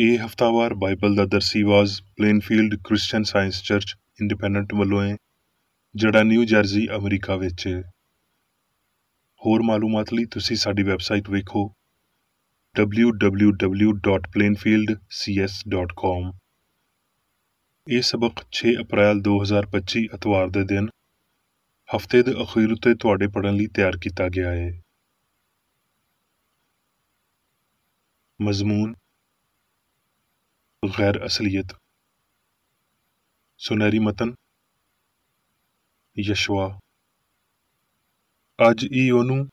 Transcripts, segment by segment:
ਇਹ ਹਫ਼ਤਾਵਾਰ ਬਾਈਬਲ ਦਾ ਦਰਸੀ ਆਵਾਜ਼ ਪਲੇਨਫੀਲਡ Christian science church independent ਵੱਲੋਂ ਹੈ, ਜਿਹੜਾ ਨਿਊ ਜਰਸੀ ਅਮਰੀਕਾ ਵਿੱਚ ਹੈ। ਹੋਰ ਮਾਲੂਮਾਤ ਲਈ ਤੁਸੀਂ ਸਾਡੀ ਵੈਬਸਾਈਟ ਵੇਖੋ www.plainfieldcs.com। ਇਹ ਸਬਕ 6 ਅਪ੍ਰੈਲ 2025 ਐਤਵਾਰ ਦੇ ਦਿਨ ਹਫ਼ਤੇ ਦੇ ਅਖੀਰ ਉੱਤੇ ਤੁਹਾਡੇ ਪੜ੍ਹਨ ਲਈ ਤਿਆਰ ਕੀਤਾ ਗਿਆ ਹੈ। ਮਜ਼ਮੂਨ ਗੈਰ ਅਸਲੀਅਤ। ਸੁਨਹਿਰੀ ਮਤਨ ਯਸ਼ਵਾ। ਅੱਜ ਹੀ ਉਹਨੂੰ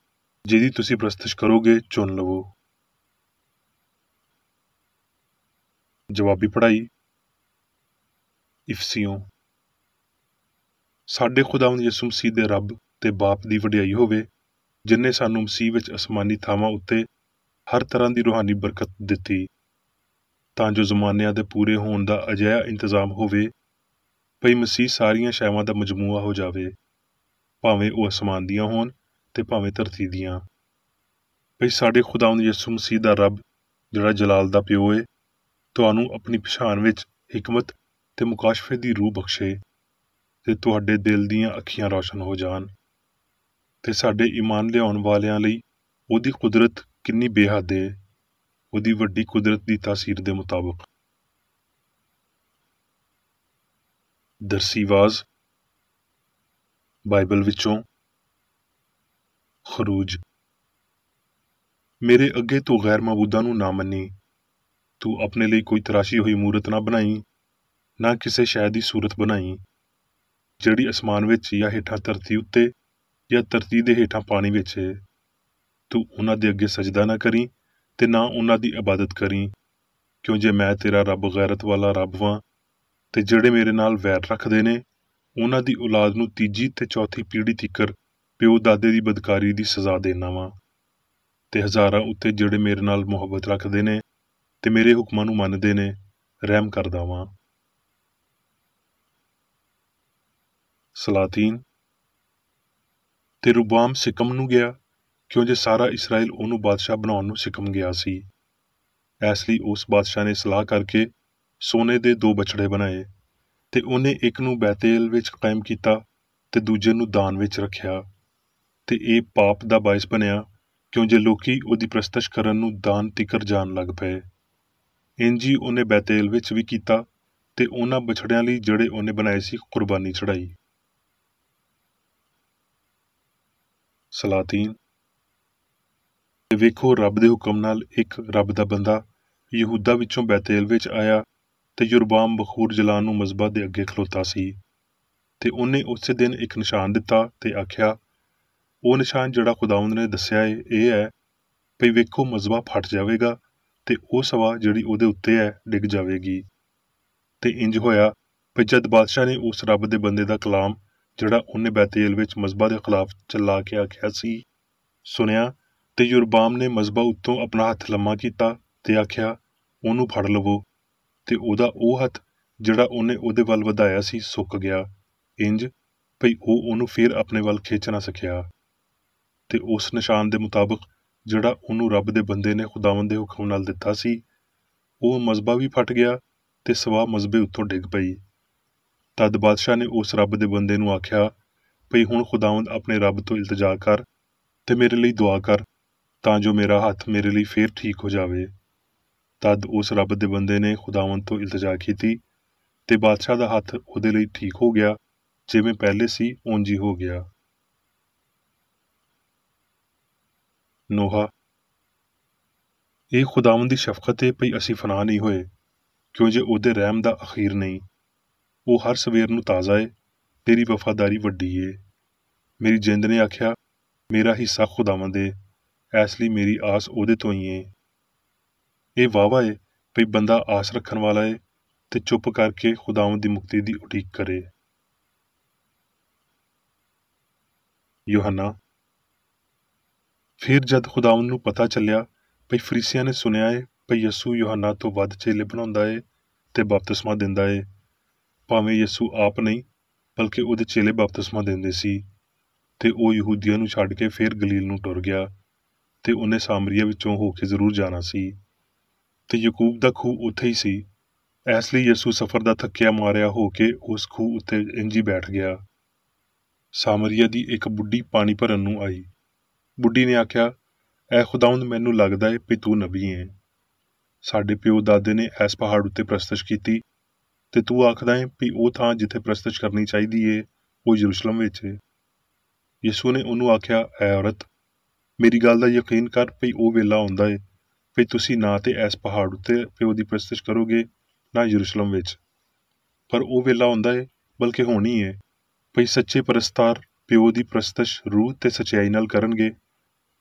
ਜਿਹਦੀ ਤੁਸੀਂ ਪ੍ਰਸਤਿਸ਼ ਕਰੋਗੇ ਚੁਣ ਲਵੋ। ਜਵਾਬੀ ਪੜ੍ਹਾਈ ਇਫਸੀਓਂ। ਸਾਡੇ ਖੁਦਾਵੰਦ ਯਿਸੂ ਮਸੀਹ ਦੇ ਰੱਬ ਤੇ ਬਾਪ ਦੀ ਵਡਿਆਈ ਹੋਵੇ, ਜਿਨ੍ਹੇ ਸਾਨੂੰ ਮਸੀਹ ਵਿੱਚ ਅਸਮਾਨੀ ਥਾਵਾਂ ਉੱਤੇ ਹਰ ਤਰ੍ਹਾਂ ਦੀ ਰੂਹਾਨੀ ਬਰਕਤ ਦਿੱਤੀ, ਤਾਂ ਜੋ ਜ਼ਮਾਨਿਆਂ ਦੇ ਪੂਰੇ ਹੋਣ ਦਾ ਅਜਿਹਾ ਇੰਤਜ਼ਾਮ ਹੋਵੇ ਭਈ ਮਸੀਹ ਸਾਰੀਆਂ ਸ਼ੈਵਾਂ ਦਾ ਮਜਮੂਆ ਹੋ ਜਾਵੇ, ਭਾਵੇਂ ਉਹ ਅਸਮਾਨ ਦੀਆਂ ਹੋਣ ਤੇ ਭਾਵੇਂ ਧਰਤੀ ਦੀਆਂ। ਭਈ ਸਾਡੇ ਖੁਦਾਵੰਦ ਯਿਸੂ ਮਸੀਹ ਦਾ ਰੱਬ, ਜਿਹੜਾ ਜਲਾਲ ਦਾ ਪਿਓ ਏ, ਤੁਹਾਨੂੰ ਆਪਣੀ ਪਛਾਣ ਵਿੱਚ ਹਿਕਮਤ ਤੇ ਮੁਕਾਸ਼ਫੇ ਦੀ ਰੂਹ ਬਖਸ਼ੇ ਤੇ ਤੁਹਾਡੇ ਦਿਲ ਦੀਆਂ ਅੱਖੀਆਂ ਰੌਸ਼ਨ ਹੋ ਜਾਣ, ਤੇ ਸਾਡੇ ਈਮਾਨ ਲਿਆਉਣ ਵਾਲਿਆਂ ਲਈ ਉਹਦੀ ਕੁਦਰਤ ਕਿੰਨੀ ਬੇਹੱਦ ਏ, ਉਹਦੀ ਵੱਡੀ ਕੁਦਰਤ ਦੀ ਤਾਸੀਰ ਦੇ ਮੁਤਾਬਕ। ਦਰਸੀ ਆਵਾਜ਼ ਬਾਈਬਲ ਵਿੱਚੋਂ ਖਰੂਜ। ਮੇਰੇ ਅੱਗੇ ਤੂੰ ਗੈਰ ਮਾਬੂਦਾਂ ਨੂੰ ਨਾ ਮੰਨੀ, ਤੂੰ ਆਪਣੇ ਲਈ ਕੋਈ ਤਰਾਸ਼ੀ ਹੋਈ ਮੂਰਤ ਨਾ ਬਣਾਈ, ਨਾ ਕਿਸੇ ਸ਼ੈ ਦੀ ਸੂਰਤ ਬਣਾਈ, ਜਿਹੜੀ ਅਸਮਾਨ ਵਿੱਚ ਜਾਂ ਹੇਠਾਂ ਧਰਤੀ ਉੱਤੇ ਜਾਂ ਧਰਤੀ ਦੇ ਹੇਠਾਂ ਪਾਣੀ ਵਿੱਚ ਹੈ। ਤੂੰ ਉਹਨਾਂ ਦੇ ਅੱਗੇ ਸਜਦਾ ਨਾ ਕਰੀ ਤੇ ਨਾ ਉਹਨਾਂ ਦੀ ਇਬਾਦਤ ਕਰੀ, ਕਿਉਂ ਜੇ ਮੈਂ ਤੇਰਾ ਰੱਬ ਗੈਰਤ ਵਾਲਾ ਰੱਬ ਵਾਂ, ਤੇ ਜਿਹੜੇ ਮੇਰੇ ਨਾਲ ਵੈਰ ਰੱਖਦੇ ਨੇ ਉਹਨਾਂ ਦੀ ਔਲਾਦ ਨੂੰ ਤੀਜੀ ਤੇ ਚੌਥੀ ਪੀੜ੍ਹੀ ਤੀਕਰ ਪਿਓ ਦਾਦੇ ਦੀ ਬਦਕਾਰੀ ਦੀ ਸਜ਼ਾ ਦੇਣਾ ਵਾਂ, ਤੇ ਹਜ਼ਾਰਾਂ ਉੱਤੇ ਜਿਹੜੇ ਮੇਰੇ ਨਾਲ ਮੁਹੱਬਤ ਰੱਖਦੇ ਨੇ ਤੇ ਮੇਰੇ ਹੁਕਮਾਂ ਨੂੰ ਮੰਨਦੇ ਨੇ ਰਹਿਮ ਕਰਦਾ ਵਾਂ। ਸਲਾਤੀਨ। ਤੇ ਰੁਬਾਮ ਸਿਕਮ ਨੂੰ ਗਿਆ, ਕਿਉਂ ਜੇ ਸਾਰਾ ਇਸਰਾਇਲ ਉਹਨੂੰ ਬਾਦਸ਼ਾਹ ਬਣਾਉਣ ਨੂੰ ਸਿਕਮ ਗਿਆ ਸੀ। ਇਸ ਲਈ ਉਸ ਬਾਦਸ਼ਾਹ ਨੇ ਸਲਾਹ ਕਰਕੇ ਸੋਨੇ ਦੇ 2 ਬਛੜੇ ਬਣਾਏ, ਤੇ ਉਹਨੇ ਇੱਕ ਨੂੰ ਬੈਤੇਲ ਵਿੱਚ ਕਾਇਮ ਕੀਤਾ ਤੇ ਦੂਜੇ ਨੂੰ ਦਾਨ ਵਿੱਚ ਰੱਖਿਆ, ਤੇ ਇਹ ਪਾਪ ਦਾ ਬਾਇਸ ਬਣਿਆ, ਕਿਉਂ ਜੇ ਲੋਕੀ ਉਹਦੀ ਪ੍ਰਸਤਿਸ਼ ਕਰਨ ਨੂੰ ਦਾਨ ਤਿਕਰ ਜਾਣ ਲੱਗ ਪਏ। ਇੰਜ ਹੀ ਉਹਨੇ ਬੈਤੇਲ ਵਿੱਚ ਵੀ ਕੀਤਾ ਤੇ ਉਹਨਾਂ ਬਛੜਿਆਂ ਲਈ ਜਿਹੜੇ ਉਹਨੇ ਬਣਾਏ ਸੀ ਕੁਰਬਾਨੀ ਚੜ੍ਹਾਈ। ਸਲਾਤੀਨ। ਤੇ ਵੇਖੋ, ਰੱਬ ਦੇ ਹੁਕਮ ਨਾਲ ਇੱਕ ਰੱਬ ਦਾ ਬੰਦਾ ਯਹੂਦਾ ਵਿੱਚੋਂ ਬੈਤੇਲ ਵਿੱਚ ਆਇਆ ਤੇ ਯਰਬਾਮ ਬਖੂਰ ਜਲਾਨ ਨੂੰ ਮਜ਼ਬਾ ਦੇ ਅੱਗੇ ਖਲੋਤਾ ਸੀ, ਤੇ ਉਹਨੇ ਉਸੇ ਦਿਨ ਇੱਕ ਨਿਸ਼ਾਨ ਦਿੱਤਾ ਤੇ ਆਖਿਆ, ਉਹ ਨਿਸ਼ਾਨ ਜਿਹੜਾ ਖੁਦਾਵੰਦ ਨੇ ਦੱਸਿਆ ਏ ਇਹ ਹੈ ਭਈ ਵੇਖੋ, ਮਜ਼ਬਾ ਫਟ ਜਾਵੇਗਾ ਤੇ ਉਹ ਸਵਾ ਜਿਹੜੀ ਉਹਦੇ ਉੱਤੇ ਹੈ ਡਿੱਗ ਜਾਵੇਗੀ। ਤੇ ਇੰਜ ਹੋਇਆ ਭਈ ਜਦ ਬਾਦਸ਼ਾਹ ਨੇ ਉਸ ਰੱਬ ਦੇ ਬੰਦੇ ਦਾ ਕਲਾਮ, ਜਿਹੜਾ ਉਹਨੇ ਬੈਤੇਲ ਵਿੱਚ ਮਜ਼ਬਾ ਦੇ ਖਿਲਾਫ ਚਲਾ ਕੇ ਆਖਿਆ ਸੀ, ਸੁਣਿਆ, ਤੇ ਯਰਬਾਮ ਨੇ ਮਜ਼ਬਾ ਉੱਤੋਂ ਆਪਣਾ ਹੱਥ ਲੰਮਾ ਕੀਤਾ ਤੇ ਆਖਿਆ, ਉਹਨੂੰ ਫੜ ਲਵੋ, ਤੇ ਉਹਦਾ ਉਹ ਹੱਥ ਜਿਹੜਾ ਉਹਨੇ ਉਹਦੇ ਵੱਲ ਵਧਾਇਆ ਸੀ ਸੁੱਕ ਗਿਆ, ਇੰਜ ਭਈ ਉਹ ਉਹਨੂੰ ਫੇਰ ਆਪਣੇ ਵੱਲ ਖਿੱਚ ਨਾ ਸਕਿਆ। ਤੇ ਉਸ ਨਿਸ਼ਾਨ ਦੇ ਮੁਤਾਬਕ ਜਿਹੜਾ ਉਹਨੂੰ ਰੱਬ ਦੇ ਬੰਦੇ ਨੇ ਖੁਦਾਵੰਦ ਦੇ ਹੁਕਮ ਨਾਲ ਦਿੱਤਾ ਸੀ, ਉਹ ਮਜ਼ਬਾ ਵੀ ਫਟ ਗਿਆ ਤੇ ਸਵਾ ਮਜ਼ਬੇ ਉੱਤੋਂ ਡਿੱਗ ਪਈ। ਤਦ ਬਾਦਸ਼ਾਹ ਨੇ ਉਸ ਰੱਬ ਦੇ ਬੰਦੇ ਨੂੰ ਆਖਿਆ ਭਈ ਹੁਣ ਖੁਦਾਵੰਦ ਆਪਣੇ ਰੱਬ ਤੋਂ ਇਲਤਜਾ ਕਰ ਤੇ ਮੇਰੇ ਲਈ ਦੁਆ ਕਰ, ਤਾਂ ਜੋ ਮੇਰਾ ਹੱਥ ਮੇਰੇ ਲਈ ਫੇਰ ਠੀਕ ਹੋ ਜਾਵੇ। ਤਦ ਉਸ ਰੱਬ ਦੇ ਬੰਦੇ ਨੇ ਖੁਦਾਵੰਦ ਤੋਂ ਇਲਤਜਾ ਕੀਤੀ ਤੇ ਬਾਦਸ਼ਾਹ ਦਾ ਹੱਥ ਉਹਦੇ ਲਈ ਠੀਕ ਹੋ ਗਿਆ, ਜਿਵੇਂ ਪਹਿਲੇ ਸੀ ਉਂਝ ਹੀ ਹੋ ਗਿਆ। ਨੋਹਾ। ਇਹ ਖੁਦਾਵੰਦ ਦੀ ਸ਼ਫਕਤ ਏ ਭਈ ਅਸੀਂ ਫਨਾਹ ਨਹੀਂ ਹੋਏ, ਕਿਉਂ ਜੇ ਉਹਦੇ ਰਹਿਮ ਦਾ ਅਖੀਰ ਨਹੀਂ। ਉਹ ਹਰ ਸਵੇਰ ਨੂੰ ਤਾਜ਼ਾ ਏ, ਤੇਰੀ ਵਫਾਦਾਰੀ ਵੱਡੀ ਏ। ਮੇਰੀ ਜਿੰਦ ਨੇ ਆਖਿਆ, ਮੇਰਾ ਹਿੱਸਾ ਖੁਦਾਵੰਦ ਏ, ਇਸ ਲਈ ਮੇਰੀ ਆਸ ਉਹਦੇ ਤੋਂ ਹੀ ਏ। ਇਹ ਵਾਹਵਾ ਏ ਭਈ ਬੰਦਾ ਆਸ ਰੱਖਣ ਵਾਲਾ ਏ ਤੇ ਚੁੱਪ ਕਰਕੇ ਖੁਦਾਵੰਦ ਦੀ ਮੁਕਤੀ ਦੀ ਉਡੀਕ ਕਰੇ। ਯੋਹੰਨਾ। ਫਿਰ ਜਦ ਖੁਦਾਵੰਦ ਨੂੰ ਪਤਾ ਚੱਲਿਆ ਭਈ ਫਰੀਸੀਆਂ ਨੇ ਸੁਣਿਆ ਏ ਭਈ ਯਿਸੂ ਯੋਹੰਨਾ ਤੋਂ ਵੱਧ ਚੇਲੇ ਬਣਾਉਂਦਾ ਏ ਤੇ ਬਪਤਿਸਮਾ ਦਿੰਦਾ ਏ, ਭਾਵੇਂ ਯਿਸੂ ਆਪ ਨਹੀਂ ਬਲਕਿ ਉਹਦੇ ਚੇਲੇ ਬਪਤਿਸਮਾ ਦਿੰਦੇ ਸੀ, ਤੇ ਉਹ ਯਹੂਦੀਆਂ ਨੂੰ ਛੱਡ ਕੇ ਫੇਰ ਗਲੀਲ ਨੂੰ ਟੁਰ ਗਿਆ, ਤੇ ਉਹਨੇ ਸਾਮਰੀਆ ਵਿੱਚੋਂ ਹੋ ਕੇ ਜ਼ਰੂਰ ਜਾਣਾ ਸੀ। ਤੇ ਯਕੂਬ ਦਾ ਖੂਹ ਉੱਥੇ ਹੀ ਸੀ। ਇਸ ਲਈ ਯਿਸੂ ਸਫ਼ਰ ਦਾ ਥੱਕਿਆ ਮਾਰਿਆ ਹੋ ਕੇ ਉਸ ਖੂਹ ਉੱਤੇ ਇੰਝ ਹੀ ਬੈਠ ਗਿਆ। ਸਾਮਰੀਆ ਦੀ ਇੱਕ ਬੁੱਢੀ ਪਾਣੀ ਭਰਨ ਨੂੰ ਆਈ। ਬੁੱਢੀ ਨੇ ਆਖਿਆ, ਐ ਖੁਦਾਵੰਦ, ਮੈਨੂੰ ਲੱਗਦਾ ਏ ਵੀ ਤੂੰ ਨਬੀ ਏਂ। ਸਾਡੇ ਪਿਓ ਦਾਦੇ ਨੇ ਇਸ ਪਹਾੜ ਉੱਤੇ ਪ੍ਰਸਤਿਸ਼ ਕੀਤੀ, ਤੇ ਤੂੰ ਆਖਦਾ ਏਂ ਵੀ ਉਹ ਥਾਂ ਜਿੱਥੇ ਪ੍ਰਸਤਿਸ਼ ਕਰਨੀ ਚਾਹੀਦੀ ਏ ਉਹ ਯਰੂਸ਼ਲਮ ਵਿੱਚ ਏ। ਯਿਸੂ ਨੇ ਉਹਨੂੰ ਆਖਿਆ, ਐ ਔਰਤ, ਮੇਰੀ ਗੱਲ ਦਾ ਯਕੀਨ ਕਰ ਵੀ ਉਹ ਵੇਲਾ ਆਉਂਦਾ ਏ ਵੀ ਤੁਸੀਂ ਨਾ ਤੇ ਇਸ ਪਹਾੜ ਉੱਤੇ ਪਿਓ ਦੀ ਪ੍ਰਸਤਿਸ਼ ਕਰੋਗੇ, ਨਾ ਯਰੂਸ਼ਲਮ ਵਿੱਚ। ਪਰ ਉਹ ਵੇਲਾ ਆਉਂਦਾ ਏ, ਬਲਕਿ ਹੋਣੀ ਏ, ਵੀ ਸੱਚੇ ਪਰਸਤਾਰ ਪਿਓ ਦੀ ਪ੍ਰਸਤਿਸ਼ ਰੂਹ ਤੇ ਸੱਚਾਈ ਨਾਲ ਕਰਨਗੇ,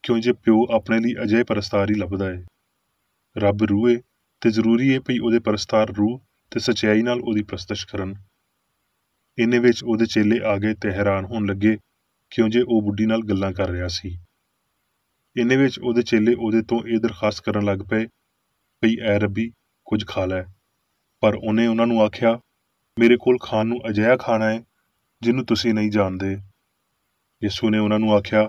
ਕਿਉਂ ਜੇ ਪਿਓ ਆਪਣੇ ਲਈ ਅਜਿਹੇ ਪਰਸਤਾਰ ਹੀ ਲੱਭਦਾ ਏ। ਰੱਬ ਰੂਹ ਏ ਤੇ ਜ਼ਰੂਰੀ ਏ ਵੀ ਉਹਦੇ ਪਰਸਤਾਰ ਰੂਹ ਤੇ ਸੱਚਾਈ ਨਾਲ ਉਹਦੀ ਪ੍ਰਸਤਿਸ਼ ਕਰਨ। ਇੰਨੇ ਵਿੱਚ ਉਹਦੇ ਚੇਲੇ ਆ ਗਏ ਤੇ ਹੈਰਾਨ ਹੋਣ ਲੱਗੇ, ਕਿਉਂ ਜੇ ਉਹ ਬੁੱਢੀ ਨਾਲ ਗੱਲਾਂ ਕਰ ਰਿਹਾ ਸੀ। ਇੰਨੇ ਵਿੱਚ ਉਹਦੇ ਚੇਲੇ ਉਹਦੇ ਤੋਂ ਇਹ ਦਰਖਾਸਤ ਕਰਨ ਲੱਗ ਪਏ ਵੀ ਐ ਰੱਬੀ, ਕੁਝ ਖਾ ਲੈ। ਪਰ ਉਹਨੇ ਉਹਨਾਂ ਨੂੰ ਆਖਿਆ, ਮੇਰੇ ਕੋਲ ਖਾਣ ਨੂੰ ਅਜਿਹਾ ਖਾਣਾ ਹੈ ਜਿਹਨੂੰ ਤੁਸੀਂ ਨਹੀਂ ਜਾਣਦੇ। ਯਿਸੂ ਨੇ ਉਹਨਾਂ ਨੂੰ ਆਖਿਆ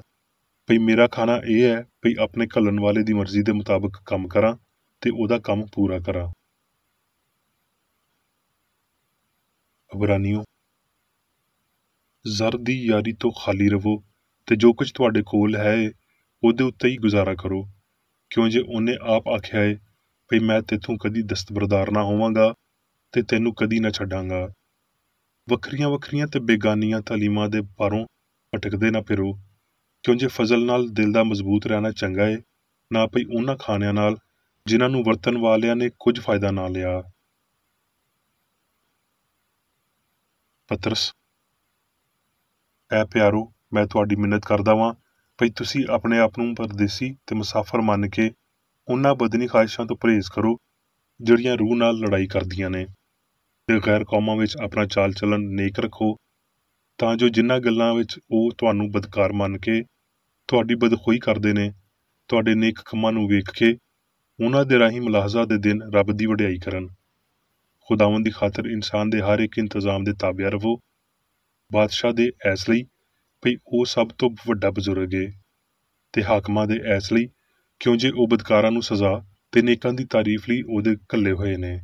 ਵੀ ਮੇਰਾ ਖਾਣਾ ਇਹ ਹੈ ਵੀ ਆਪਣੇ ਘੱਲਣ ਵਾਲੇ ਦੀ ਮਰਜ਼ੀ ਦੇ ਮੁਤਾਬਕ ਕੰਮ ਕਰਾਂ ਤੇ ਉਹਦਾ ਕੰਮ ਪੂਰਾ ਕਰਾਂ। ਅਬਰਾਨੀਓ, ਜ਼ਰ ਦੀ ਯਾਰੀ ਤੋਂ ਖਾਲੀ ਰਵੋ ਤੇ ਜੋ ਕੁਝ ਤੁਹਾਡੇ ਕੋਲ ਹੈ ਉਹਦੇ ਉੱਤੇ ਹੀ ਗੁਜ਼ਾਰਾ ਕਰੋ, ਕਿਉਂ ਜੇ ਉਹਨੇ ਆਪ ਆਖਿਆ ਏ ਵੀ ਮੈਂ ਤੈਥੋਂ ਕਦੀ ਦਸਤਬਰਦਾਰ ਨਾ ਹੋਵਾਂਗਾ ਤੇ ਤੈਨੂੰ ਕਦੀ ਨਾ ਛੱਡਾਂਗਾ। ਵੱਖਰੀਆਂ ਵੱਖਰੀਆਂ ਤੇ ਬੇਗਾਨੀਆਂ ਤਾਲੀਮਾਂ ਦੇ ਬਾਹਰੋਂ ਭਟਕਦੇ ਨਾ ਫਿਰੋ, ਕਿਉਂ ਜੇ ਫਜ਼ਲ ਨਾਲ ਦਿਲ ਦਾ ਮਜ਼ਬੂਤ ਰਹਿਣਾ ਚੰਗਾ ਏ, ਨਾ ਪਈ ਉਹਨਾਂ ਖਾਣਿਆਂ ਨਾਲ ਜਿਨ੍ਹਾਂ ਨੂੰ ਵਰਤਣ ਵਾਲਿਆਂ ਨੇ ਕੁਝ ਫਾਇਦਾ ਨਾ ਲਿਆ। ਪਤਰਸ, ਐ ਪਿਆਰੋ, ਮੈਂ ਤੁਹਾਡੀ ਮਿੰਨਤ ਕਰਦਾ ਵਾਂ ਭਈ ਤੁਸੀਂ ਆਪਣੇ ਆਪ ਨੂੰ ਪਰਦੇਸੀ ਤੇ ਮੁਸਾਫਰ ਮੰਨ ਕੇ ਉਹਨਾਂ ਬਦਨੀ ਖਾਹਿਸ਼ਾਂ ਤੋਂ ਪਰਹੇਜ਼ ਕਰੋ ਜਿਹੜੀਆਂ ਰੂਹ ਨਾਲ ਲੜਾਈ ਕਰਦੀਆਂ ਨੇ, ਤੇ ਗੈਰ ਕੌਮਾਂ ਵਿੱਚ ਆਪਣਾ ਚਾਲ ਚੱਲਣ ਨੇਕ ਰੱਖੋ, ਤਾਂ ਜੋ ਜਿਨ੍ਹਾਂ ਗੱਲਾਂ ਵਿੱਚ ਉਹ ਤੁਹਾਨੂੰ ਬਦਕਾਰ ਮੰਨ ਕੇ ਤੁਹਾਡੀ ਬਦਖੋਈ ਕਰਦੇ ਨੇ, ਤੁਹਾਡੇ ਨੇਕ ਕੰਮਾਂ ਨੂੰ ਵੇਖ ਕੇ ਉਹਨਾਂ ਦੇ ਰਾਹੀਂ ਮੁਲਾਹਜ਼ਾ ਦੇ ਦਿਨ ਰੱਬ ਦੀ ਵਡਿਆਈ ਕਰਨ। ਖੁਦਾਵੰਦ ਦੀ ਖਾਤਰ ਇਨਸਾਨ ਦੇ ਹਰ ਇੱਕ ਇੰਤਜ਼ਾਮ ਦੇ ਤਾਬਿਆ ਰਵੋ, ਬਾਦਸ਼ਾਹ ਦੇ ਐਸ ਲਈ ਵੀ ਉਹ ਸਭ ਤੋਂ ਵੱਡਾ ਬਜ਼ੁਰਗ ਏ, ਤੇ ਹਾਕਮਾਂ ਦੇ ਐਸ ਲਈ ਕਿਉਂ ਜੇ ਉਹ ਬਦਕਾਰਾਂ ਨੂੰ ਸਜ਼ਾ ਤੇ ਨੇਕਾਂ ਦੀ ਤਾਰੀਫ ਲਈ ਉਹਦੇ ਘੱਲੇ ਹੋਏ ਨੇ।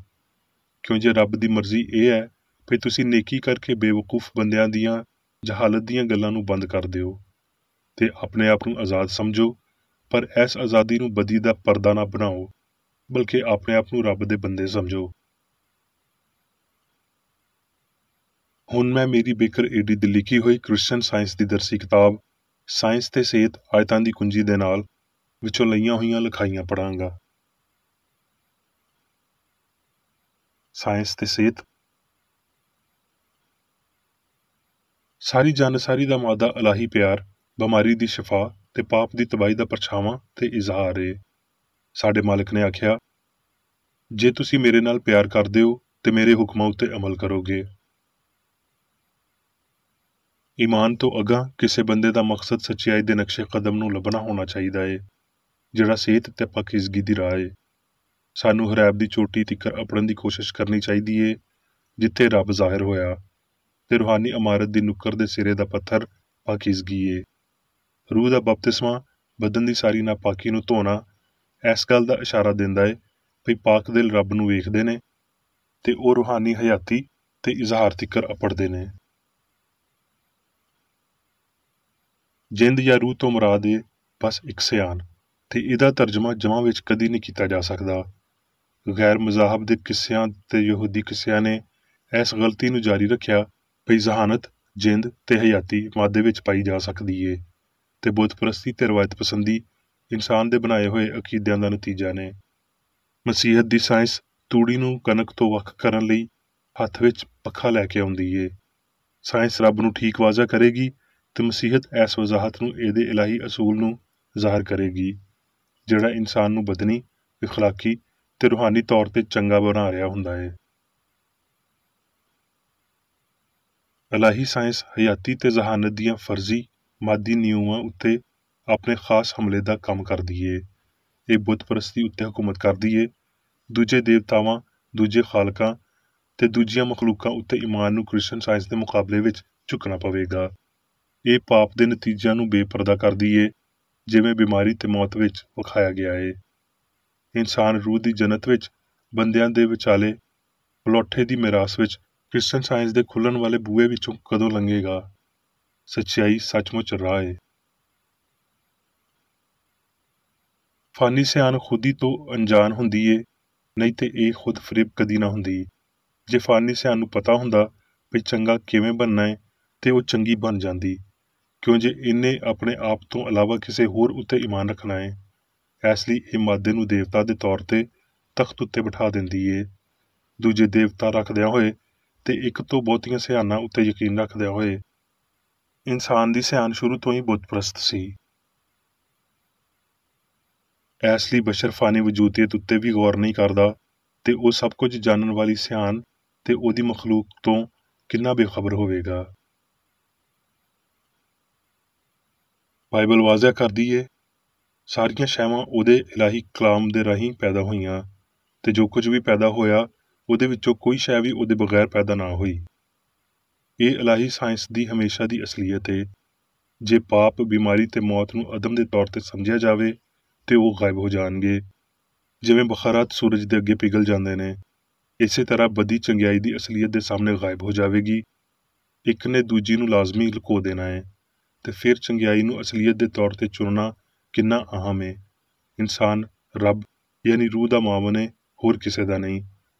ਕਿਉਂ ਜੇ ਰੱਬ ਦੀ ਮਰਜ਼ੀ ਇਹ ਹੈ ਵੀ ਤੁਸੀਂ ਨੇਕੀ ਕਰਕੇ ਬੇਵਕੂਫ ਬੰਦਿਆਂ ਦੀਆਂ ਜਹਾਲਤ ਦੀਆਂ ਗੱਲਾਂ ਨੂੰ ਬੰਦ ਕਰ ਦਿਓ ਤੇ ਆਪਣੇ ਆਪ ਨੂੰ ਆਜ਼ਾਦ ਸਮਝੋ, ਪਰ ਇਸ ਆਜ਼ਾਦੀ ਨੂੰ ਬਦੀ ਦਾ ਪਰਦਾ ਨਾ ਬਣਾਓ, ਬਲਕਿ ਆਪਣੇ ਆਪ ਨੂੰ ਰੱਬ ਦੇ ਬੰਦੇ ਸਮਝੋ। ਹੁਣ ਮੈਂ ਮੇਰੀ ਬੇਕਰ ਏਡੀ ਦੀ ਲਿਖੀ ਹੋਈ ਕ੍ਰਿਸਚਨ ਸਾਇੰਸ ਦੀ ਦਰਸੀ ਕਿਤਾਬ ਸਾਇੰਸ ਤੇ ਸਿਹਤ ਆਇਤਾਂ ਦੀ ਕੁੰਜੀ ਦੇ ਨਾਲ ਵਿੱਚੋਂ ਲਈਆਂ ਹੋਈਆਂ ਲਿਖਾਈਆਂ ਪੜ੍ਹਾਂਗਾ। ਸਾਇੰਸ ਤੇ ਸਿਹਤ। ਸਾਰੀ ਜਾਨਸਾਰੀ ਦਾ ਮਾਦਾ ਇਲਾਹੀ ਪਿਆਰ, ਬਿਮਾਰੀ ਦੀ ਸ਼ਿਫਾ ਤੇ ਪਾਪ ਦੀ ਤਬਾਹੀ ਦਾ ਪਰਛਾਵਾਂ ਤੇ ਇਜ਼ਹਾਰ ਏ। ਸਾਡੇ ਮਾਲਕ ਨੇ ਆਖਿਆ, ਜੇ ਤੁਸੀਂ ਮੇਰੇ ਨਾਲ ਪਿਆਰ ਕਰਦੇ ਹੋ ਤੇ ਮੇਰੇ ਹੁਕਮਾਂ ਉੱਤੇ ਅਮਲ ਕਰੋਗੇ। ਈਮਾਨ ਤੋਂ ਅਗਾਂਹ ਕਿਸੇ ਬੰਦੇ ਦਾ ਮਕਸਦ ਸੱਚਾਈ ਦੇ ਨਕਸ਼ੇ ਕਦਮ ਨੂੰ ਲੱਭਣਾ ਹੋਣਾ ਚਾਹੀਦਾ ਏ, ਜਿਹੜਾ ਸਿਹਤ ਤੇ ਪਾਕੀਜ਼ਗੀ ਦੀ ਰਾਹ ਏ। ਸਾਨੂੰ ਹਰੈਬ ਦੀ ਚੋਟੀ ਤਿੱਕਰ ਅਪੜਨ ਦੀ ਕੋਸ਼ਿਸ਼ ਕਰਨੀ ਚਾਹੀਦੀ ਏ ਜਿੱਥੇ ਰੱਬ ਜ਼ਾਹਿਰ ਹੋਇਆ, ਤੇ ਰੂਹਾਨੀ ਇਮਾਰਤ ਦੀ ਨੁੱਕਰ ਦੇ ਸਿਰੇ ਦਾ ਪੱਥਰ ਪਾਕੀਜ਼ਗੀ ਏ। ਰੂਹ ਦਾ ਬਪਤਿਸਮਾ ਬਦਨ ਦੀ ਸਾਰੀ ਨਾਪਾਕੀ ਨੂੰ ਧੋਣਾ ਇਸ ਗੱਲ ਦਾ ਇਸ਼ਾਰਾ ਦਿੰਦਾ ਏ ਵੀ ਪਾਕ ਦਿਲ ਰੱਬ ਨੂੰ ਵੇਖਦੇ ਨੇ ਤੇ ਉਹ ਰੂਹਾਨੀ ਹਯਾਤੀ ਤੇ ਇਜ਼ਹਾਰ ਤਿੱਕਰ ਅਪੜਦੇ ਨੇ। ਜਿੰਦ ਜਾਂ ਰੂਹ ਤੋਂ ਮੁਰਾਦ ਏ ਬਸ ਇੱਕ ਸਿਆਣ, ਤੇ ਇਹਦਾ ਤਰਜਮਾ ਜਮਾਂ ਵਿੱਚ ਕਦੀ ਨਹੀਂ ਕੀਤਾ ਜਾ ਸਕਦਾ। ਗੈਰ ਮਜ਼ਾਹਬ ਦੇ ਕਿੱਸਿਆਂ ਤੇ ਯਹੂਦੀ ਕਿੱਸਿਆਂ ਨੇ ਇਸ ਗਲਤੀ ਨੂੰ ਜਾਰੀ ਰੱਖਿਆ ਵੀ ਜ਼ਹਾਨਤ ਜਿੰਦ ਤੇ ਹਯਾਤੀ ਮਾਦੇ ਵਿੱਚ ਪਾਈ ਜਾ ਸਕਦੀ ਏ, ਤੇ ਬੁੱਤ ਪ੍ਰਸਤੀ ਤੇ ਰਵਾਇਤ ਪਸੰਦੀ ਇਨਸਾਨ ਦੇ ਬਣਾਏ ਹੋਏ ਅਕੀਦਿਆਂ ਦਾ ਨਤੀਜਾ ਨੇ। ਮਸੀਹਤ ਦੀ ਸਾਇੰਸ ਤੂੜੀ ਨੂੰ ਕਣਕ ਤੋਂ ਵੱਖ ਕਰਨ ਲਈ ਹੱਥ ਵਿੱਚ ਪੱਖਾ ਲੈ ਕੇ ਆਉਂਦੀ ਏ। ਸਾਇੰਸ ਰੱਬ ਨੂੰ ਠੀਕ ਵਾਜ਼ਾ ਕਰੇਗੀ ਤੇ ਮਸੀਹਤ ਇਸ ਵਜ਼ਾਹਤ ਨੂੰ ਇਹਦੇ ਇਲਾਹੀ ਅਸੂਲ ਨੂੰ ਜ਼ਾਹਰ ਕਰੇਗੀ, ਜਿਹੜਾ ਇਨਸਾਨ ਨੂੰ ਬਦਨੀ, ਇਖਲਾਕੀ ਤੇ ਰੂਹਾਨੀ ਤੌਰ ਤੇ ਚੰਗਾ ਬਣਾ ਰਿਹਾ ਹੁੰਦਾ ਏ। ਇਲਾਹੀ ਸਾਇੰਸ ਹਯਾਤੀ ਤੇ ਜ਼ਹਾਨਤ ਦੀਆਂ ਫਰਜ਼ੀ ਮਾਦੀ ਨਿਯਮਾਂ ਉੱਤੇ ਆਪਣੇ ਖਾਸ ਹਮਲੇ ਦਾ ਕੰਮ ਕਰਦੀ ਏ। ਇਹ ਬੁੱਤ ਪ੍ਰਸਤੀ ਉੱਤੇ ਹਕੂਮਤ ਕਰਦੀ ਏ। ਦੂਜੇ ਦੇਵਤਾਵਾਂ, ਦੂਜੇ ਖਾਲਕਾਂ ਤੇ ਦੂਜੀਆਂ ਮਖਲੂਕਾਂ ਉੱਤੇ ਈਮਾਨ ਨੂੰ ਕ੍ਰਿਸਚਨ ਸਾਇੰਸ ਦੇ ਮੁਕਾਬਲੇ ਵਿੱਚ ਝੁਕਣਾ ਪਵੇਗਾ। ਇਹ ਪਾਪ ਦੇ ਨਤੀਜਿਆਂ ਨੂੰ ਬੇਪਰਦਾ ਕਰਦੀ ਏ, ਜਿਵੇਂ ਬਿਮਾਰੀ ਤੇ ਮੌਤ ਵਿੱਚ ਵਿਖਾਇਆ ਗਿਆ ਏ। ਇਨਸਾਨ ਰੂਹ ਦੀ ਜੰਨਤ ਵਿੱਚ ਬੰਦਿਆਂ ਦੇ ਵਿਚਾਲੇ ਪਲੋਠੇ ਦੀ ਮਿਰਾਸ ਵਿੱਚ ਕ੍ਰਿਸਚਨ ਸਾਇੰਸ ਦੇ ਖੁੱਲ੍ਹਣ ਵਾਲੇ ਬੂਹੇ ਵਿੱਚੋਂ ਕਦੋਂ ਲੰਘੇਗਾ? ਸੱਚਾਈ ਸੱਚਮੁੱਚ ਰਾਹ ਏ। ਫਾਨੀ ਸਿਆਣ ਖੁਦੀ ਤੋਂ ਅਣਜਾਣ ਹੁੰਦੀ ਏ, ਨਹੀਂ ਤੇ ਇਹ ਖੁਦ ਫਰੇਬ ਕਦੀ ਨਾ ਹੁੰਦੀ। ਜੇ ਫਾਨੀ ਸਿਆਣ ਨੂੰ ਪਤਾ ਹੁੰਦਾ ਵੀ ਚੰਗਾ ਕਿਵੇਂ ਬਣਨਾ ਏ ਤੇ ਉਹ ਚੰਗੀ ਬਣ ਜਾਂਦੀ, ਕਿਉਂ ਜੇ ਇਹਨੇ ਆਪਣੇ ਆਪ ਤੋਂ ਇਲਾਵਾ ਕਿਸੇ ਹੋਰ ਉੱਤੇ ਈਮਾਨ ਰੱਖਣਾ ਏ। ਇਸ ਲਈ ਇਹ ਮਾਦੇ ਨੂੰ ਦੇਵਤਾ ਦੇ ਤੌਰ ਤੇ ਤਖਤ ਉੱਤੇ ਬਿਠਾ ਦਿੰਦੀ ਏ, ਦੂਜੇ ਦੇਵਤਾ ਰੱਖਦਿਆਂ ਹੋਏ ਤੇ ਇੱਕ ਤੋਂ ਬਹੁਤੀਆਂ ਸਿਆਣਾਂ ਉੱਤੇ ਯਕੀਨ ਰੱਖਦਿਆਂ ਹੋਏ। ਇਨਸਾਨ ਦੀ ਸਿਆਣ ਸ਼ੁਰੂ ਤੋਂ ਹੀ ਬੁੱਤ ਪ੍ਰਸਤ ਸੀ। ਇਸ ਲਈ ਬਸ਼ਰ ਫਾਨੀ ਵਜੂਦੀਅਤ ਉੱਤੇ ਵੀ ਗੌਰ ਨਹੀਂ ਕਰਦਾ ਤੇ ਉਹ ਸਭ ਕੁਝ ਜਾਣਨ ਵਾਲੀ ਸਿਆਣ ਤੇ ਉਹਦੀ ਮਖਲੂਕ ਤੋਂ ਕਿੰਨਾ ਬੇਖਬਰ ਹੋਵੇਗਾ। ਬਾਈਬਲ ਵਾਜ਼ਿਆ ਕਰਦੀ ਏ, ਸਾਰੀਆਂ ਸ਼ੈਵਾਂ ਉਹਦੇ ਇਲਾਹੀ ਕਲਾਮ ਦੇ ਰਾਹੀਂ ਪੈਦਾ ਹੋਈਆਂ ਤੇ ਜੋ ਕੁਝ ਵੀ ਪੈਦਾ ਹੋਇਆ ਉਹਦੇ ਵਿੱਚੋਂ ਕੋਈ ਸ਼ੈ ਵੀ ਉਹਦੇ ਬਗੈਰ ਪੈਦਾ ਨਾ ਹੋਈ। ਇਹ ਇਲਾਹੀ ਸਾਇੰਸ ਦੀ ਹਮੇਸ਼ਾ ਦੀ ਅਸਲੀਅਤ ਏ। ਜੇ ਪਾਪ, ਬਿਮਾਰੀ ਤੇ ਮੌਤ ਨੂੰ ਅਦਮ ਦੇ ਤੌਰ ਤੇ ਸਮਝਿਆ ਜਾਵੇ ਤੇ ਉਹ ਗਾਇਬ ਹੋ ਜਾਣਗੇ, ਜਿਵੇਂ ਬਖਾਰਾਤ ਸੂਰਜ ਦੇ ਅੱਗੇ ਪਿਘਲ ਜਾਂਦੇ ਨੇ। ਇਸੇ ਤਰ੍ਹਾਂ ਬਦੀ ਚੰਗਿਆਈ ਦੀ ਅਸਲੀਅਤ ਦੇ ਸਾਹਮਣੇ ਗਾਇਬ ਹੋ ਜਾਵੇਗੀ। ਇੱਕ ਨੇ ਦੂਜੀ ਨੂੰ ਲਾਜ਼ਮੀ ਲੁਕੋ ਦੇਣਾ ਏ ਤੇ ਫਿਰ ਚੰਗਿਆਈ ਨੂੰ ਅਸਲੀਅਤ ਦੇ ਤੌਰ ਤੇ ਚੁਣਨਾ ਕਿੰਨਾ ਅਹਿਮ ਏ। ਇਨਸਾਨ ਰੱਬ ਯਾਨੀ ਰੂਹ ਦਾ ਮਾਮਨ ਏ, ਹੋਰ ਕਿਸੇ ਦਾ ਨਹੀਂ।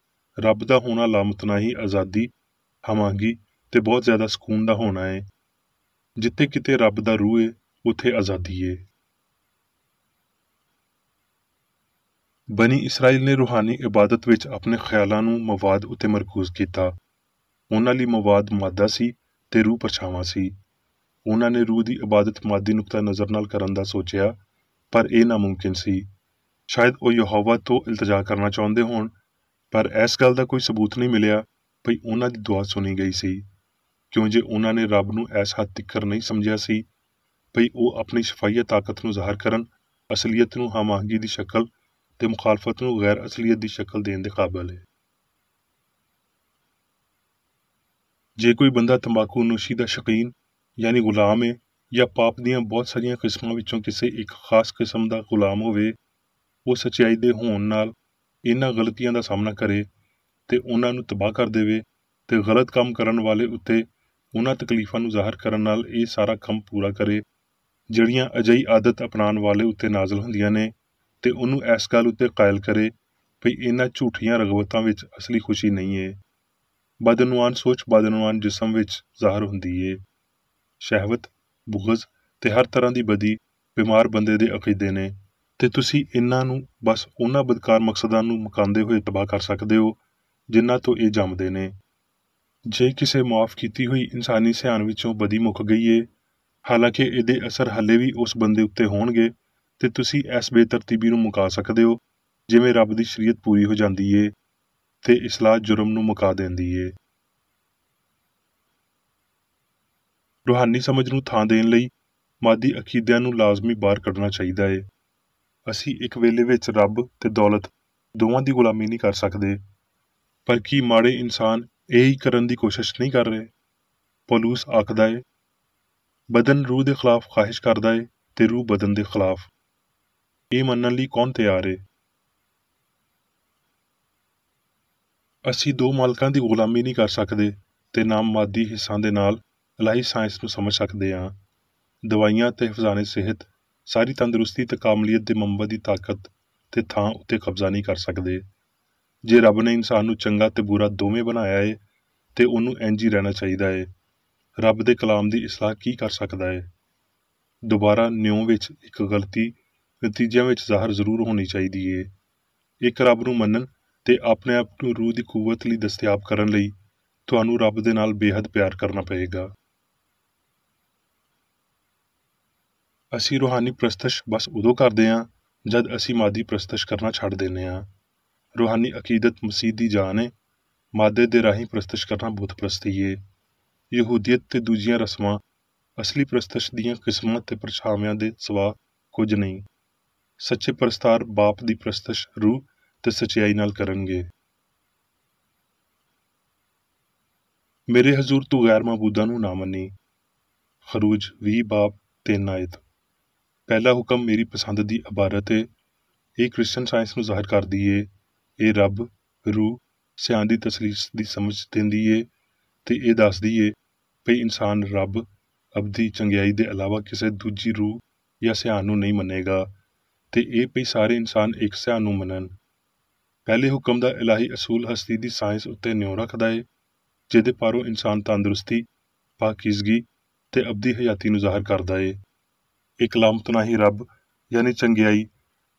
ਰੱਬ ਦਾ ਹੋਣਾ ਲਾਮਤਨਾਹੀ ਆਜ਼ਾਦੀ, ਹਮਾਂਗੀ ਤੇ ਬਹੁਤ ਜ਼ਿਆਦਾ ਸਕੂਨ ਦਾ ਹੋਣਾ ਏ। ਜਿੱਥੇ ਕਿਤੇ ਰੱਬ ਦਾ ਰੂਹ ਏ, ਉੱਥੇ ਆਜ਼ਾਦੀ ਏ। ਬਨੀ ਇਸਰਾਈਲ ਨੇ ਰੂਹਾਨੀ ਇਬਾਦਤ ਵਿੱਚ ਆਪਣੇ ਖਿਆਲਾਂ ਨੂੰ ਮਵਾਦ ਉੱਤੇ ਮਰਕੂਜ਼ ਕੀਤਾ। ਉਹਨਾਂ ਲਈ ਮਵਾਦ ਮਾਦਾ ਸੀ ਤੇ ਰੂਹ ਪਰਛਾਵਾਂ ਸੀ। ਉਹਨਾਂ ਨੇ ਰੂਹ ਦੀ ਇਬਾਦਤ ਮਾਦੀ ਨੁਕਤਾ ਨਜ਼ਰ ਨਾਲ ਕਰਨ ਦਾ ਸੋਚਿਆ, ਪਰ ਇਹ ਨਾਮੁਮਕਿਨ ਸੀ। ਸ਼ਾਇਦ ਉਹ ਯਹੋਵਾ ਤੋਂ ਇਲਤਜਾ ਕਰਨਾ ਚਾਹੁੰਦੇ ਹੋਣ, ਪਰ ਇਸ ਗੱਲ ਦਾ ਕੋਈ ਸਬੂਤ ਨਹੀਂ ਮਿਲਿਆ ਭਈ ਉਹਨਾਂ ਦੀ ਦੁਆ ਸੁਣੀ ਗਈ ਸੀ, ਕਿਉਂ ਜੇ ਉਹਨਾਂ ਨੇ ਰੱਬ ਨੂੰ ਇਸ ਹੱਦ ਤੀਕਰ ਨਹੀਂ ਸਮਝਿਆ ਸੀ ਭਈ ਉਹ ਆਪਣੀ ਸ਼ਫਾਈਆ ਤਾਕਤ ਨੂੰ ਜ਼ਾਹਰ ਕਰਨ, ਅਸਲੀਅਤ ਨੂੰ ਹਮਾਹੰਗੀ ਦੀ ਸ਼ਕਲ ਤੇ ਮੁਖਾਲਫਤ ਨੂੰ ਗੈਰ ਅਸਲੀਅਤ ਦੀ ਸ਼ਕਲ ਦੇਣ ਦੇ ਕਾਬਲ ਹੈ। ਜੇ ਕੋਈ ਬੰਦਾ ਤੰਬਾਕੂ ਨੋਸ਼ੀ ਦਾ ਸ਼ੌਕੀਨ ਯਾਨੀ ਗੁਲਾਮ ਹੈ ਜਾਂ ਪਾਪ ਦੀਆਂ ਬਹੁਤ ਸਾਰੀਆਂ ਕਿਸਮਾਂ ਵਿੱਚੋਂ ਕਿਸੇ ਇੱਕ ਖਾਸ ਕਿਸਮ ਦਾ ਗੁਲਾਮ ਹੋਵੇ, ਉਹ ਸੱਚਾਈ ਦੇ ਹੋਣ ਨਾਲ ਇਹਨਾਂ ਗਲਤੀਆਂ ਦਾ ਸਾਹਮਣਾ ਕਰੇ ਤੇ ਉਹਨਾਂ ਨੂੰ ਤਬਾਹ ਕਰ ਦੇਵੇ ਤੇ ਗਲਤ ਕੰਮ ਕਰਨ ਵਾਲੇ ਉੱਤੇ ਉਹਨਾਂ ਤਕਲੀਫਾਂ ਨੂੰ ਜ਼ਾਹਰ ਕਰਨ ਨਾਲ ਇਹ ਸਾਰਾ ਕੰਮ ਪੂਰਾ ਕਰੇ ਜਿਹੜੀਆਂ ਅਜਿਹੀ ਆਦਤ ਅਪਣਾਉਣ ਵਾਲੇ ਉੱਤੇ ਨਾਜ਼ਲ ਹੁੰਦੀਆਂ ਨੇ, ਤੇ ਉਹਨੂੰ ਇਸ ਗੱਲ ਉੱਤੇ ਕਾਇਲ ਕਰੇ ਭਈ ਇਹਨਾਂ ਝੂਠੀਆਂ ਰਗਬਤਾਂ ਵਿੱਚ ਅਸਲੀ ਖੁਸ਼ੀ ਨਹੀਂ ਏ। ਬਦਨਵਾਨ ਸੋਚ ਬਦਨਵਾਨ ਜਿਸਮ ਵਿੱਚ ਜ਼ਾਹਰ ਹੁੰਦੀ ਏ। ਸ਼ਹਿਵਤ, ਬੁਗਜ਼ ਤੇ ਹਰ ਤਰ੍ਹਾਂ ਦੀ ਬਦੀ ਬਿਮਾਰ ਬੰਦੇ ਦੇ ਅਕੀਦੇ ਨੇ ਤੇ ਤੁਸੀਂ ਇਹਨਾਂ ਨੂੰ ਬਸ ਉਹਨਾਂ ਬਦਕਾਰ ਮਕਸਦਾਂ ਨੂੰ ਮੁਕਾਉਂਦੇ ਹੋਏ ਤਬਾਹ ਕਰ ਸਕਦੇ ਹੋ ਜਿਨ੍ਹਾਂ ਤੋਂ ਇਹ ਜੰਮਦੇ ਨੇ। ਜੇ ਕਿਸੇ ਮੁਆਫ ਕੀਤੀ ਹੋਈ ਇਨਸਾਨੀ ਸਿਆਣ ਵਿੱਚੋਂ ਬਦੀ ਮੁੱਕ ਗਈ ਏ, ਹਾਲਾਂਕਿ ਇਹਦੇ ਅਸਰ ਹੱਲੇ ਵੀ ਉਸ ਬੰਦੇ ਉੱਤੇ ਹੋਣਗੇ, ਤੇ ਤੁਸੀਂ ਇਸ ਬੇਤਰਤੀਬੀ ਨੂੰ ਮੁਕਾ ਸਕਦੇ ਹੋ ਜਿਵੇਂ ਰੱਬ ਦੀ ਸ਼ਰੀਅਤ ਪੂਰੀ ਹੋ ਜਾਂਦੀ ਏ ਤੇ ਇਸਲਾਹ ਜੁਰਮ ਨੂੰ ਮੁਕਾ ਦਿੰਦੀ ਏ। ਰੂਹਾਨੀ ਸਮਝ ਨੂੰ ਥਾਂ ਦੇਣ ਲਈ ਮਾਦੀ ਅਕੀਦਿਆਂ ਨੂੰ ਲਾਜ਼ਮੀ ਬਾਹਰ ਕੱਢਣਾ ਚਾਹੀਦਾ ਏ। ਅਸੀਂ ਇੱਕ ਵੇਲੇ ਵਿੱਚ ਰੱਬ ਤੇ ਦੌਲਤ ਦੋਵਾਂ ਦੀ ਗੁਲਾਮੀ ਨਹੀਂ ਕਰ ਸਕਦੇ, ਪਰ ਕੀ ਮਾੜੇ ਇਨਸਾਨ ਇਹ ਹੀ ਕਰਨ ਦੀ ਕੋਸ਼ਿਸ਼ ਨਹੀਂ ਕਰ ਰਹੇ? ਪੌਲੂਸ ਆਖਦਾ ਏ, ਬਦਨ ਰੂਹ ਦੇ ਖਿਲਾਫ ਖਾਹਿਸ਼ ਕਰਦਾ ਏ ਤੇ ਰੂਹ ਬਦਨ ਦੇ ਖਿਲਾਫ। ਇਹ ਮੰਨਣ ਲਈ ਕੌਣ ਤਿਆਰ ਏ? ਅਸੀਂ ਦੋ ਮਾਲਕਾਂ ਦੀ ਗੁਲਾਮੀ ਨਹੀਂ ਕਰ ਸਕਦੇ ਤੇ ਨਾ ਮਾਦੀ ਹਿੱਸਾਂ ਦੇ ਨਾਲ ਇਲਾਹੀ ਸਾਇੰਸ ਨੂੰ ਸਮਝ ਸਕਦੇ ਹਾਂ। ਦਵਾਈਆਂ ਤੇ ਹਿਫਜ਼ਾਨੇ ਸਿਹਤ ਸਾਰੀ ਤੰਦਰੁਸਤੀ ਤੇ ਕਾਮਲੀਅਤ ਦੇ ਮੰਬਾ ਦੀ ਤਾਕਤ ਤੇ ਥਾਂ ਉੱਤੇ ਕਬਜ਼ਾ ਨਹੀਂ ਕਰ ਸਕਦੇ। ਜੇ ਰੱਬ ਨੇ ਇਨਸਾਨ ਨੂੰ ਚੰਗਾ ਤੇ ਬੁਰਾ ਦੋਵੇਂ ਬਣਾਇਆ ਏ ਤੇ ਉਹਨੂੰ ਇੰਝ ਹੀ ਰਹਿਣਾ ਚਾਹੀਦਾ ਏ। ਰੱਬ ਦੇ ਕਲਾਮ ਦੀ ਇਸਲਾਹ ਕੀ ਕਰ ਸਕਦਾ ਏ? ਦੁਬਾਰਾ ਨਿਉ ਵਿੱਚ ਇੱਕ ਗਲਤੀ ਨਤੀਜਿਆਂ ਵਿੱਚ ਜ਼ਾਹਰ ਜ਼ਰੂਰ ਹੋਣੀ ਚਾਹੀਦੀ ਏ। ਇੱਕ ਰੱਬ ਨੂੰ ਮੰਨਣ ਤੇ ਆਪਣੇ ਆਪ ਨੂੰ ਰੂਹ ਦੀ ਕੂਵਤ ਲਈ ਦਸਤਿਆਬ ਕਰਨ ਲਈ ਤੁਹਾਨੂੰ ਰੱਬ ਦੇ ਨਾਲ ਬੇਹੱਦ ਪਿਆਰ ਕਰਨਾ ਪਏਗਾ। ਅਸੀਂ ਰੂਹਾਨੀ ਪ੍ਰਸਤਸ਼ ਬਸ ਉਦੋਂ ਕਰਦੇ ਹਾਂ ਜਦ ਅਸੀਂ ਮਾਦੀ ਪ੍ਰਸਤਸ਼ ਕਰਨਾ ਛੱਡ ਦਿੰਦੇ ਹਾਂ। ਰੂਹਾਨੀ ਅਕੀਦਤ ਮਸੀਹ ਦੀ ਜਾਨ ਏ। ਮਾਦੇ ਦੇ ਰਾਹੀਂ ਪ੍ਰਸਤਸ਼ ਕਰਨਾ ਬੁੱਤ ਪ੍ਰਸਤੀ ਏ। ਯਹੂਦੀਅਤ ਤੇ ਦੂਜੀਆਂ ਰਸਮਾਂ ਅਸਲੀ ਪ੍ਰਸਤਸ਼ ਦੀਆਂ ਕਿਸਮਾਂ ਤੇ ਪਰਛਾਵਿਆਂ ਦੇ ਸਿਵਾ ਕੁਝ ਨਹੀਂ। ਸੱਚੇ ਪ੍ਰਸਤਾਰ ਬਾਪ ਦੀ ਪ੍ਰਸਤਸ਼ ਰੂਹ ਤੇ ਸਚਾਈ ਨਾਲ ਕਰਨਗੇ। ਮੇਰੇ ਹਜ਼ੂਰ ਤੂੰ ਗੈਰ ਮਾਬੂਦਾਂ ਨੂੰ ਨਾ ਮੰਨੀ। ਖਰੂਜ 20 ਬਾਬ 3 ਆਇਤ। ਪਹਿਲਾ ਹੁਕਮ ਮੇਰੀ ਪਸੰਦ ਦੀ ਇਬਾਰਤ ਏ, ਇਹ ਕ੍ਰਿਸਚਨ ਸਾਇੰਸ ਨੂੰ ਜ਼ਾਹਿਰ ਕਰਦੀ ਏ। ਇਹ ਰੱਬ, ਰੂਹ, ਸਿਆਣ ਦੀ ਤਸਲੀਸ ਦੀ ਸਮਝ ਦਿੰਦੀ ਏ ਤੇ ਇਹ ਦੱਸਦੀ ਏ ਭਈ ਇਨਸਾਨ ਰੱਬ, ਅਬਦੀ ਚੰਗਿਆਈ ਦੇ ਇਲਾਵਾ ਕਿਸੇ ਦੂਜੀ ਰੂਹ ਜਾਂ ਸਿਆਣ ਨੂੰ ਨਹੀਂ ਮੰਨੇਗਾ ਤੇ ਇਹ ਭਈ ਸਾਰੇ ਇਨਸਾਨ ਇੱਕ ਸਿਆਣ ਨੂੰ ਮੰਨਣ। ਪਹਿਲੇ ਹੁਕਮ ਦਾ ਇਲਾਹੀ ਅਸੂਲ ਹਸਤੀ ਦੀ ਸਾਇੰਸ ਉੱਤੇ ਨਿਉ ਰੱਖਦਾ ਏ, ਜਿਹਦੇ ਪਾਰੋਂ ਇਨਸਾਨ ਤੰਦਰੁਸਤੀ, ਪਾਕੀਜ਼ਗੀ ਤੇ ਅਬਦੀ ਹਯਾਤੀ ਨੂੰ ਜ਼ਾਹਿਰ ਕਰਦਾ ਏ। ਇਹ ਕਲਾਮਤਨਾਹੀ ਰੱਬ ਯਾਨੀ ਚੰਗਿਆਈ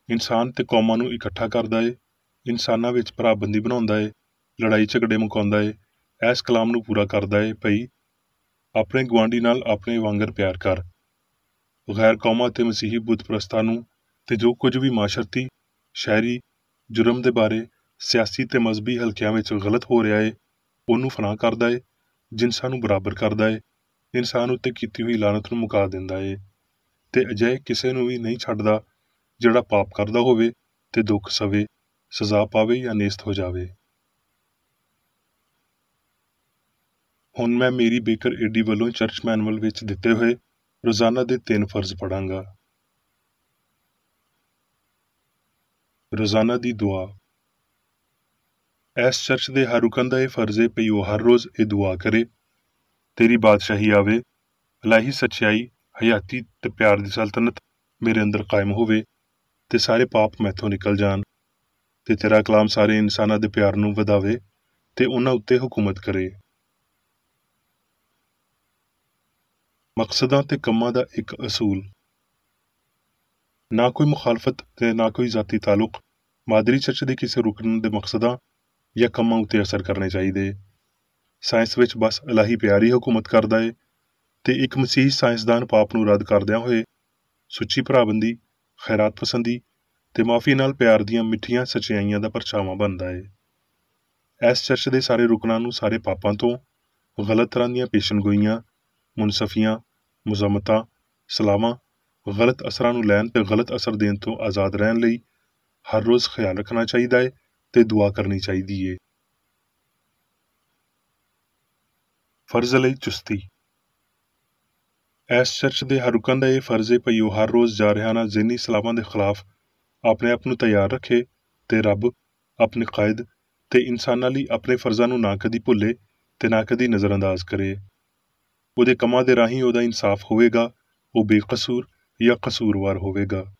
ਇਨਸਾਨ ਤੇ ਕੌਮਾਂ ਨੂੰ ਇਕੱਠਾ ਕਰਦਾ ਏ, ਇਨਸਾਨਾਂ ਵਿੱਚ ਭਰਾਬੰਦੀ ਬਣਾਉਂਦਾ ਏ, ਲੜਾਈ ਝਗੜੇ ਮੁਕਾਉਂਦਾ ਏ। ਇਸ ਕਲਾਮ ਨੂੰ ਪੂਰਾ ਕਰਦਾ ਏ ਭਈ ਆਪਣੇ ਗੁਆਂਢੀ ਨਾਲ ਆਪਣੇ ਵਾਂਗਰ ਪਿਆਰ ਕਰ। ਗੈਰ ਕੌਮਾਂ ਤੇ ਮਸੀਹੀ ਬੁੱਤ ਪ੍ਰਸਤਾਂ ਨੂੰ ਤੇ ਜੋ ਕੁਝ ਵੀ ਮਾਸ਼ਰਤੀ, ਸ਼ਹਿਰੀ ਜੁਰਮ ਦੇ ਬਾਰੇ ਸਿਆਸੀ ਤੇ ਮਜ਼ਹਬੀ ਹਲਕਿਆਂ ਵਿੱਚ ਗਲਤ ਹੋ ਰਿਹਾ ਏ, ਉਹਨੂੰ ਫਨਾਹ ਕਰਦਾ ਏ, ਜਿਨਸਾਂ ਨੂੰ ਬਰਾਬਰ ਕਰਦਾ ਏ, ਇਨਸਾਨ ਉੱਤੇ ਕੀਤੀ ਹੋਈ ਲਾਨਤ ਨੂੰ ਮੁਕਾ ਦਿੰਦਾ ਏ ਤੇ ਅਜਿਹੇ ਕਿਸੇ ਨੂੰ ਵੀ ਨਹੀਂ ਛੱਡਦਾ ਜਿਹੜਾ ਪਾਪ ਕਰਦਾ ਹੋਵੇ ਤੇ ਦੁੱਖ ਸਵੇ, ਸਜ਼ਾ ਪਾਵੇ ਜਾਂ ਨੇਸਤ ਹੋ ਜਾਵੇ। ਹੁਣ ਮੈਂ ਮੇਰੀ ਬੇਕਰ ਏਡੀ ਵੱਲੋਂ ਚਰਚ ਮੈਨੂਅਲ ਵਿੱਚ ਦਿੱਤੇ ਹੋਏ ਰੋਜ਼ਾਨਾ ਦੇ 3 ਫਰਜ਼ ਪੜਾਂਗਾ। ਰੋਜ਼ਾਨਾ ਦੀ ਦੁਆ। ਇਸ ਚਰਚ ਦੇ ਹਰ ਰੁਕਨ ਦਾ ਇਹ ਫਰਜ਼ ਏ ਭਈ ਉਹ ਹਰ ਰੋਜ਼ ਇਹ ਦੁਆ ਕਰੇ, ਤੇਰੀ ਬਾਦਸ਼ਾਹੀ ਆਵੇ, ਇਲਾਹੀ ਸੱਚਾਈ, ਹਯਾਤੀ ਤੇ ਪਿਆਰ ਦੀ ਸਲਤਨਤ ਮੇਰੇ ਅੰਦਰ ਕਾਇਮ ਹੋਵੇ ਤੇ ਸਾਰੇ ਪਾਪ ਮੈਥੋਂ ਨਿਕਲ ਜਾਣ ਤੇ ਤੇਰਾ ਕਲਾਮ ਸਾਰੇ ਇਨਸਾਨਾਂ ਦੇ ਪਿਆਰ ਨੂੰ ਵਧਾਵੇ ਤੇ ਉਹਨਾਂ ਉੱਤੇ ਹੁਕੂਮਤ ਕਰੇ। ਮਕਸਦਾਂ ਤੇ ਕੰਮਾਂ ਦਾ ਇੱਕ ਅਸੂਲ। ਨਾ ਕੋਈ ਮੁਖਾਲਫਤ ਤੇ ਨਾ ਕੋਈ ਜ਼ਾਤੀ ਤਾਲੁਕ ਮਾਦਰੀ ਚਰਚ ਦੇ ਕਿਸੇ ਰੁਕਨ ਦੇ ਮਕਸਦਾਂ ਜਾਂ ਕੰਮਾਂ ਉੱਤੇ ਅਸਰ ਕਰਨੇ ਚਾਹੀਦੇ। ਸਾਇੰਸ ਵਿੱਚ ਬਸ ਇਲਾਹੀ ਪਿਆਰ ਹੀ ਹੁਕੂਮਤ ਕਰਦਾ ਏ ਤੇ ਇੱਕ ਮਸੀਹੀ ਸਾਇੰਸਦਾਨ ਪਾਪ ਨੂੰ ਰੱਦ ਕਰਦਿਆਂ ਹੋਏ ਸੁੱਚੀ ਭਰਾਬੰਦੀ, ਖੈਰਾਤ ਪਸੰਦੀ ਤੇ ਮਾਫੀ ਨਾਲ ਪਿਆਰ ਦੀਆਂ ਮਿੱਠੀਆਂ ਸੱਚਾਈਆਂ ਦਾ ਪਰਛਾਵਾਂ ਬਣਦਾ ਏ। ਇਸ ਚਰਚ ਦੇ ਸਾਰੇ ਰੁਕਨਾਂ ਨੂੰ ਸਾਰੇ ਪਾਪਾਂ ਤੋਂ, ਗਲਤ ਤਰ੍ਹਾਂ ਦੀਆਂ ਪੇਸ਼ਨਗੋਈਆਂ, ਮੁਨਸਫੀਆਂ, ਮੁਜ਼ਮਤਾਂ, ਸਲਾਮਾਂ, ਗਲਤ ਅਸਰਾਂ ਨੂੰ ਲੈਣ ਤੇ ਗਲਤ ਅਸਰ ਦੇਣ ਤੋਂ ਆਜ਼ਾਦ ਰਹਿਣ ਲਈ ਹਰ ਰੋਜ਼ ਖਿਆਲ ਰੱਖਣਾ ਚਾਹੀਦਾ ਏ ਤੇ ਦੁਆ ਕਰਨੀ ਚਾਹੀਦੀ ਏ। ਫਰਜ਼ ਲਈ ਚੁਸਤੀ। ਇਸ ਚਰਚ ਦੇ ਹਰ ਰੁਕਨ ਦਾ ਇਹ ਫਰਜ਼ ਏ ਭਈ ਉਹ ਹਰ ਰੋਜ਼ ਜਾਰਹਾਨਾ ਜ਼ਿਹਨੀ ਸਲਾਮਾਂ ਦੇ ਖਿਲਾਫ ਆਪਣੇ ਆਪ ਨੂੰ ਤਿਆਰ ਰੱਖੇ ਤੇ ਰੱਬ, ਆਪਣੇ ਕਾਇਦ ਤੇ ਇਨਸਾਨਾਂ ਲਈ ਆਪਣੇ ਫਰਜ਼ਾਂ ਨੂੰ ਨਾ ਕਦੀ ਭੁੱਲੇ ਤੇ ਨਾ ਕਦੀ ਨਜ਼ਰਅੰਦਾਜ਼ ਕਰੇ। ਉਹਦੇ ਕੰਮਾਂ ਦੇ ਰਾਹੀਂ ਉਹਦਾ ਇਨਸਾਫ ਹੋਵੇਗਾ, ਉਹ ਬੇਕਸੂਰ ਜਾਂ ਕਸੂਰਵਾਰ ਹੋਵੇਗਾ।